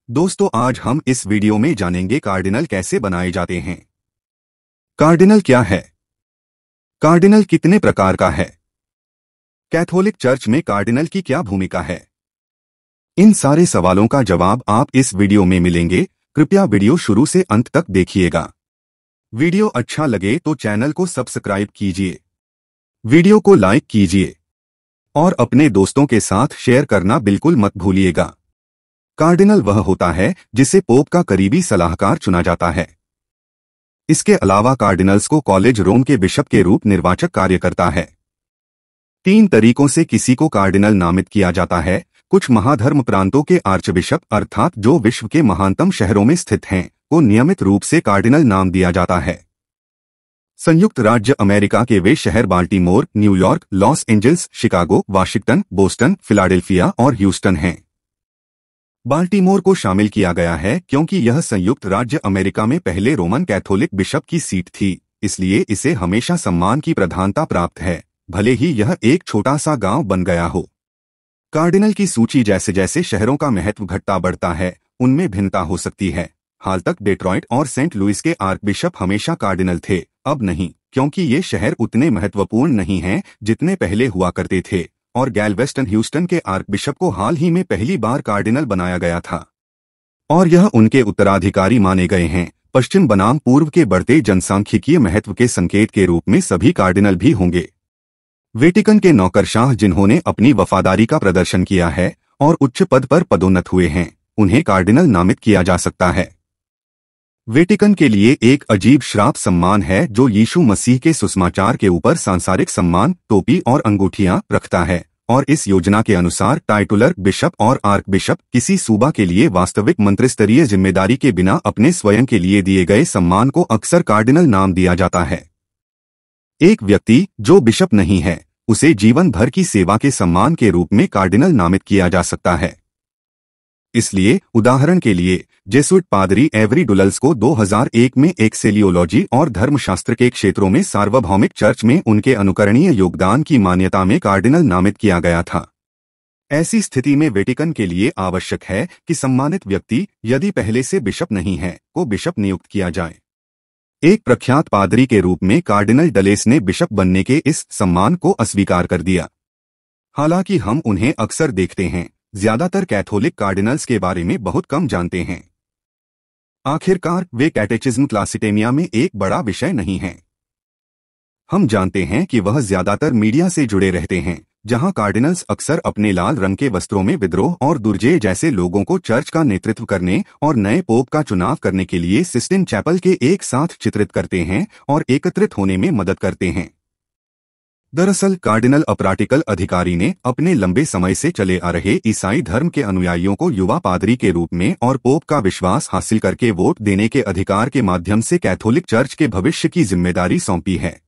दोस्तों, आज हम इस वीडियो में जानेंगे कार्डिनल कैसे बनाए जाते हैं। कार्डिनल क्या है? कार्डिनल कितने प्रकार का है? कैथोलिक चर्च में कार्डिनल की क्या भूमिका है? इन सारे सवालों का जवाब आप इस वीडियो में मिलेंगे। कृपया वीडियो शुरू से अंत तक देखिएगा। वीडियो अच्छा लगे तो चैनल को सब्सक्राइब कीजिए, वीडियो को लाइक कीजिए और अपने दोस्तों के साथ शेयर करना बिल्कुल मत भूलिएगा। कार्डिनल वह होता है जिसे पोप का करीबी सलाहकार चुना जाता है। इसके अलावा कार्डिनल्स को कॉलेज रोम के बिशप के रूप निर्वाचक कार्य करता है। 3 तरीकों से किसी को कार्डिनल नामित किया जाता है। कुछ महाधर्म प्रांतों के आर्चबिशप अर्थात जो विश्व के महानतम शहरों में स्थित हैं, को नियमित रूप से कार्डिनल नाम दिया जाता है। संयुक्त राज्य अमेरिका के वे शहर Baltimore, New York, Los Angeles, Chicago, Washington, Boston, Philadelphia और ह्यूस्टन हैं। बाल्टीमोर को शामिल किया गया है क्योंकि यह संयुक्त राज्य अमेरिका में पहले रोमन कैथोलिक बिशप की सीट थी, इसलिए इसे हमेशा सम्मान की प्रधानता प्राप्त है, भले ही यह एक छोटा सा गांव बन गया हो। कार्डिनल की सूची जैसे जैसे शहरों का महत्व घटता बढ़ता है, उनमें भिन्नता हो सकती है। हाल तक डेट्रॉइट और सेंट लुइस के आर्कबिशप हमेशा कार्डिनल थे, अब नहीं, क्योंकि ये शहर उतने महत्वपूर्ण नहीं हैं जितने पहले हुआ करते थे, और गैलवेस्टन ह्यूस्टन के आर्कबिशप को हाल ही में पहली बार कार्डिनल बनाया गया था और यह उनके उत्तराधिकारी माने गए हैं। पश्चिम बनाम पूर्व के बढ़ते जनसांख्यिकीय महत्व के संकेत के रूप में सभी कार्डिनल भी होंगे। वेटिकन के नौकरशाह जिन्होंने अपनी वफादारी का प्रदर्शन किया है और उच्च पद पर पदोन्नत हुए हैं, उन्हें कार्डिनल नामित किया जा सकता है। वेटिकन के लिए एक अजीब श्राप सम्मान है जो यीशु मसीह के सुसमाचार के ऊपर सांसारिक सम्मान, टोपी और अंगूठियां रखता है, और इस योजना के अनुसार टाइटुलर बिशप और आर्कबिशप किसी सूबा के लिए वास्तविक मंत्रिस्तरीय जिम्मेदारी के बिना अपने स्वयं के लिए दिए गए सम्मान को अक्सर कार्डिनल नाम दिया जाता है। एक व्यक्ति जो बिशप नहीं है, उसे जीवन भर की सेवा के सम्मान के रूप में कार्डिनल नामित किया जा सकता है। इसलिए उदाहरण के लिए जेसुइट पादरी एवरी डुलल्स को 2001 में एक्सेलियोलॉजी और धर्मशास्त्र के क्षेत्रों में सार्वभौमिक चर्च में उनके अनुकरणीय योगदान की मान्यता में कार्डिनल नामित किया गया था। ऐसी स्थिति में वेटिकन के लिए आवश्यक है कि सम्मानित व्यक्ति, यदि पहले से बिशप नहीं है, को बिशप नियुक्त किया जाए। एक प्रख्यात पादरी के रूप में कार्डिनल डलेस ने बिशप बनने के इस सम्मान को अस्वीकार कर दिया। हालांकि हम उन्हें अक्सर देखते हैं, ज्यादातर कैथोलिक कार्डिनल्स के बारे में बहुत कम जानते हैं। आखिरकार वे कैटेचिज्म क्लासिटेमिया में एक बड़ा विषय नहीं हैं। हम जानते हैं कि वह ज्यादातर मीडिया से जुड़े रहते हैं, जहां कार्डिनल्स अक्सर अपने लाल रंग के वस्त्रों में विद्रोह और दुर्जय जैसे लोगों को चर्च का नेतृत्व करने और नए पोप का चुनाव करने के लिए सिस्टिन चैपल के एक साथ चित्रित करते हैं और एकत्रित होने में मदद करते हैं। दरअसल कार्डिनल अपराटिकल अधिकारी ने अपने लंबे समय से चले आ रहे ईसाई धर्म के अनुयायियों को युवा पादरी के रूप में और पोप का विश्वास हासिल करके वोट देने के अधिकार के माध्यम से कैथोलिक चर्च के भविष्य की जिम्मेदारी सौंपी है।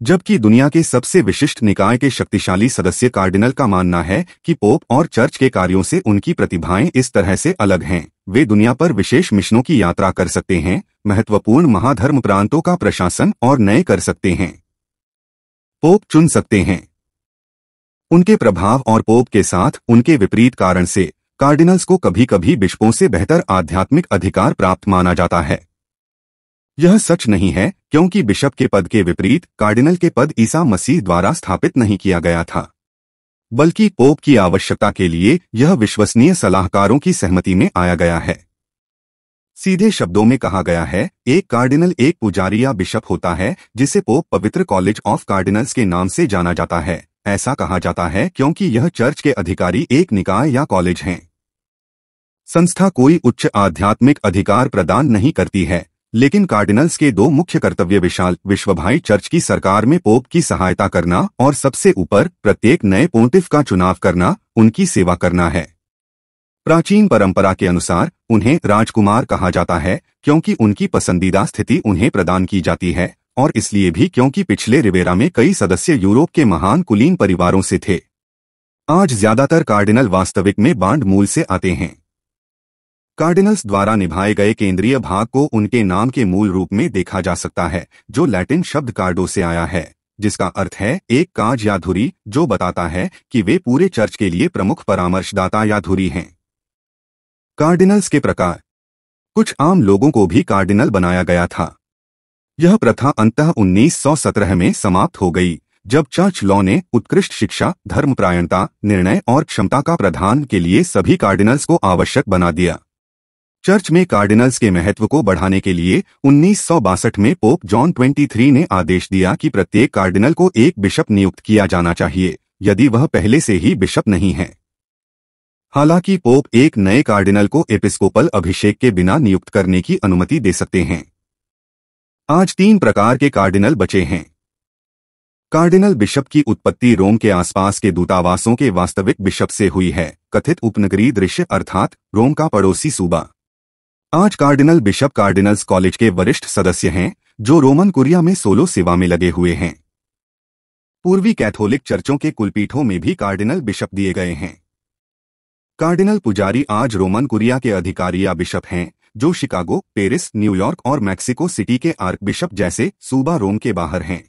जबकि दुनिया के सबसे विशिष्ट निकाय के शक्तिशाली सदस्य कार्डिनल का मानना है कि पोप और चर्च के कार्यों से उनकी प्रतिभाएं इस तरह से अलग हैं, वे दुनिया पर विशेष मिशनों की यात्रा कर सकते हैं, महत्वपूर्ण महाधर्म प्रांतों का प्रशासन और नए कर सकते हैं, पोप चुन सकते हैं। उनके प्रभाव और पोप के साथ उनके विपरीत कारण से कार्डिनल्स को कभी कभी बिशपों से बेहतर आध्यात्मिक अधिकार प्राप्त माना जाता है। यह सच नहीं है, क्योंकि बिशप के पद के विपरीत कार्डिनल के पद ईसा मसीह द्वारा स्थापित नहीं किया गया था, बल्कि पोप की आवश्यकता के लिए यह विश्वसनीय सलाहकारों की सहमति में आया गया है। सीधे शब्दों में कहा गया है, एक कार्डिनल एक पुजारी या बिशप होता है जिसे पोप पवित्र कॉलेज ऑफ कार्डिनल्स के नाम से जाना जाता है। ऐसा कहा जाता है क्योंकि यह चर्च के अधिकारी एक निकाय या कॉलेज हैं। संस्था कोई उच्च आध्यात्मिक अधिकार प्रदान नहीं करती है, लेकिन कार्डिनल्स के 2 मुख्य कर्तव्य विशाल विश्वभाई चर्च की सरकार में पोप की सहायता करना और सबसे ऊपर प्रत्येक नए पोंटिफ का चुनाव करना, उनकी सेवा करना है। प्राचीन परंपरा के अनुसार उन्हें राजकुमार कहा जाता है क्योंकि उनकी पसंदीदा स्थिति उन्हें प्रदान की जाती है, और इसलिए भी क्योंकि पिछले रिवेरा में कई सदस्य यूरोप के महान कुलीन परिवारों से थे। आज ज्यादातर कार्डिनल वास्तविक में बांड मूल से आते हैं। कार्डिनल्स द्वारा निभाए गए केंद्रीय भाग को उनके नाम के मूल रूप में देखा जा सकता है, जो लैटिन शब्द कार्डो से आया है, जिसका अर्थ है एक काज या धुरी, जो बताता है कि वे पूरे चर्च के लिए प्रमुख परामर्शदाता या धुरी हैं। कार्डिनल्स के प्रकार। कुछ आम लोगों को भी कार्डिनल बनाया गया था। यह प्रथा अंततः 1917 में समाप्त हो गई, जब चर्च लॉ ने उत्कृष्ट शिक्षा, धर्मपरायणता, निर्णय और क्षमता का प्रदान के लिए सभी कार्डिनल्स को आवश्यक बना दिया। चर्च में कार्डिनल्स के महत्व को बढ़ाने के लिए 1962 में पोप जॉन 23 ने आदेश दिया कि प्रत्येक कार्डिनल को एक बिशप नियुक्त किया जाना चाहिए, यदि वह पहले से ही बिशप नहीं है। हालांकि पोप एक नए कार्डिनल को एपिस्कोपल अभिषेक के बिना नियुक्त करने की अनुमति दे सकते हैं। आज 3 प्रकार के कार्डिनल बचे हैं। कार्डिनल बिशप की उत्पत्ति रोम के आसपास के दूतावासों के वास्तविक बिशप से हुई है, कथित उपनगरीय दृश्य अर्थात रोम का पड़ोसी सूबा। आज कार्डिनल बिशप कार्डिनल्स कॉलेज के वरिष्ठ सदस्य हैं, जो रोमन कुरिया में सोलो सेवा में लगे हुए हैं। पूर्वी कैथोलिक चर्चों के कुलपीठों में भी कार्डिनल बिशप दिए गए हैं। कार्डिनल पुजारी आज रोमन कुरिया के अधिकारी या बिशप हैं, जो शिकागो, पेरिस, न्यूयॉर्क और मैक्सिको सिटी के आर्क बिशप जैसे सूबा रोम के बाहर हैं।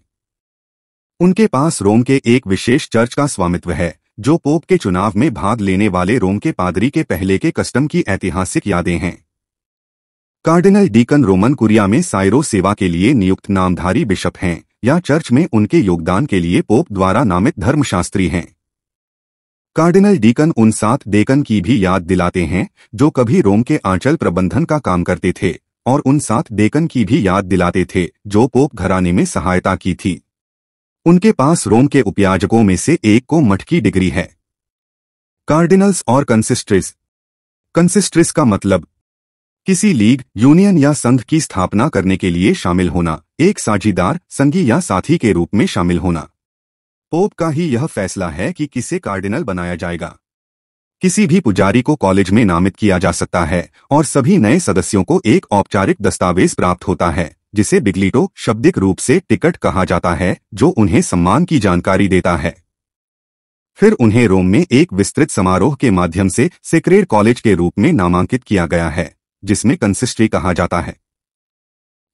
उनके पास रोम के एक विशेष चर्च का स्वामित्व है, जो पोप के चुनाव में भाग लेने वाले रोम के पादरी के पहले के कस्टम की ऐतिहासिक यादें हैं। कार्डिनल डीकन रोमन कुरिया में साइरो सेवा के लिए नियुक्त नामधारी बिशप हैं, या चर्च में उनके योगदान के लिए पोप द्वारा नामित धर्मशास्त्री हैं। कार्डिनल डीकन उन 7 डेकन की भी याद दिलाते हैं, जो कभी रोम के आंचल प्रबंधन का काम करते थे, और उन 7 डेकन की भी याद दिलाते थे, जो पोप घराने में सहायता की थी। उनके पास रोम के उपयाजकों में से एक को मठ की डिग्री है। कार्डिनल्स और कंसिस्ट्रिस। कंसिस्ट्रिस का मतलब किसी लीग, यूनियन या संघ की स्थापना करने के लिए शामिल होना, एक साझीदार, संगी या साथी के रूप में शामिल होना। पोप का ही यह फैसला है कि किसे कार्डिनल बनाया जाएगा। किसी भी पुजारी को कॉलेज में नामित किया जा सकता है, और सभी नए सदस्यों को एक औपचारिक दस्तावेज प्राप्त होता है, जिसे बिग्लिटो शाब्दिक रूप से टिकट कहा जाता है, जो उन्हें सम्मान की जानकारी देता है। फिर उन्हें रोम में एक विस्तृत समारोह के माध्यम से सेक्रेड कॉलेज के रूप में नामांकित किया गया है, जिसमें कंसिस्ट्री कहा जाता है।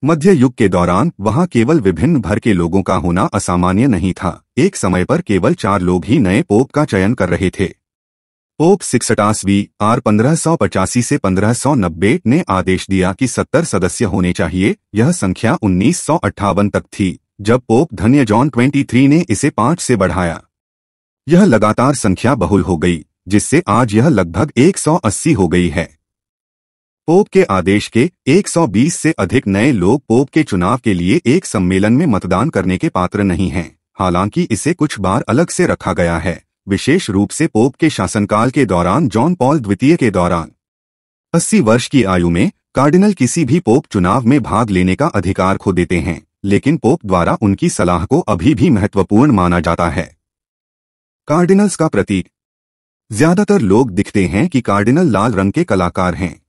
मध्य युग के दौरान वहां केवल विभिन्न भर के लोगों का होना असामान्य नहीं था। एक समय पर केवल 4 लोग ही नए पोप का चयन कर रहे थे। पोप सिक्सटासवीं आर 1585 से 1590 ने आदेश दिया कि 70 सदस्य होने चाहिए। यह संख्या 1958 तक थी, जब पोप धन्य जॉन 23 ने इसे 5 से बढ़ाया। यह लगातार संख्या बहुल हो गई, जिससे आज यह लगभग 180 हो गई है। पोप के आदेश के 120 से अधिक नए लोग पोप के चुनाव के लिए एक सम्मेलन में मतदान करने के पात्र नहीं हैं। हालांकि इसे कुछ बार अलग से रखा गया है, विशेष रूप से पोप के शासनकाल के दौरान जॉन पॉल द्वितीय के दौरान। 80 वर्ष की आयु में कार्डिनल किसी भी पोप चुनाव में भाग लेने का अधिकार खो देते हैं, लेकिन पोप द्वारा उनकी सलाह को अभी भी महत्वपूर्ण माना जाता है। कार्डिनल्स का प्रतीक। ज्यादातर लोग दिखते हैं कि कार्डिनल लाल रंग के कलाकार हैं।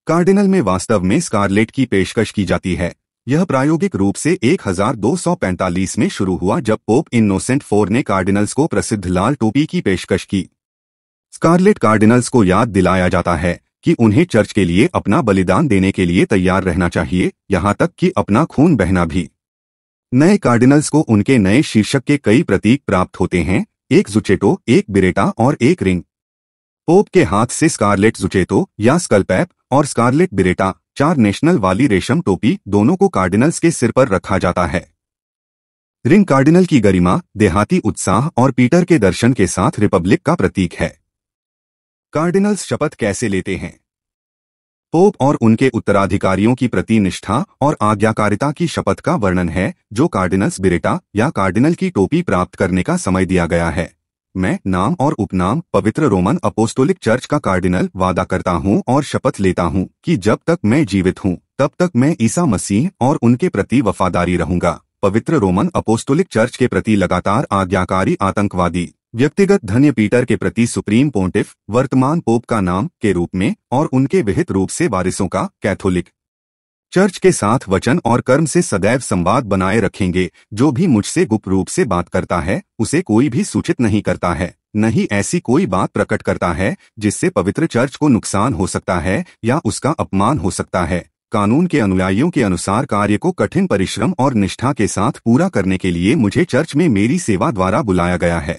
कार्डिनल में वास्तव में स्कारलेट की पेशकश की जाती है। यह प्रायोगिक रूप से 1245 में शुरू हुआ, जब पोप इनोसेंट IV ने कार्डिनल्स को प्रसिद्ध लाल टोपी की पेशकश की। स्कारलेट कार्डिनल्स को याद दिलाया जाता है कि उन्हें चर्च के लिए अपना बलिदान देने के लिए तैयार रहना चाहिए, यहाँ तक कि अपना खून बहना भी। नए कार्डिनल्स को उनके नए शीर्षक के कई प्रतीक प्राप्त होते हैं, एक जुचेटो, एक बिरेटा और एक रिंग। पोप के हाथ से स्कारलेट जुचेतो या स्कलपैप और स्कारलेट बिरेटा, 4 नेशनल वाली रेशम टोपी, दोनों को कार्डिनल्स के सिर पर रखा जाता है। रिंग कार्डिनल की गरिमा, देहाती उत्साह और पीटर के दर्शन के साथ रिपब्लिक का प्रतीक है। कार्डिनल्स शपथ कैसे लेते हैं? पोप और उनके उत्तराधिकारियों की प्रति निष्ठा और आज्ञाकारिता की शपथ का वर्णन है, जो कार्डिनल्स बिरेटा या कार्डिनल की टोपी प्राप्त करने का समय दिया गया है। मैं, नाम और उपनाम, पवित्र रोमन अपोस्टोलिक चर्च का कार्डिनल, वादा करता हूं और शपथ लेता हूं कि जब तक मैं जीवित हूं, तब तक मैं ईसा मसीह और उनके प्रति वफादारी रहूंगा। पवित्र रोमन अपोस्टोलिक चर्च के प्रति लगातार आज्ञाकारी आतंकवादी, व्यक्तिगत धन्य पीटर के प्रति सुप्रीम पोंटिफ, वर्तमान पोप का नाम के रूप में और उनके विहित रूप से वारिसों का, कैथोलिक चर्च के साथ वचन और कर्म से सदैव संवाद बनाए रखेंगे। जो भी मुझसे गुप्त रूप से बात करता है, उसे कोई भी सूचित नहीं करता है, न ही ऐसी कोई बात प्रकट करता है जिससे पवित्र चर्च को नुकसान हो सकता है या उसका अपमान हो सकता है। कानून के अनुयायियों के अनुसार कार्य को कठिन परिश्रम और निष्ठा के साथ पूरा करने के लिए मुझे चर्च में मेरी सेवा द्वारा बुलाया गया है।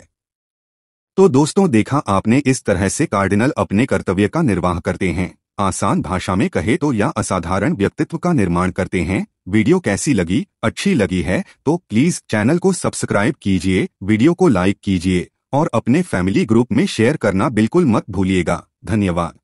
तो दोस्तों, देखा आपने, इस तरह से कार्डिनल अपने कर्तव्य का निर्वाह करते हैं। आसान भाषा में कहे तो या असाधारण व्यक्तित्व का निर्माण करते हैं। वीडियो कैसी लगी? अच्छी लगी है तो प्लीज चैनल को सब्सक्राइब कीजिए, वीडियो को लाइक कीजिए और अपने फैमिली ग्रुप में शेयर करना बिल्कुल मत भूलिएगा। धन्यवाद।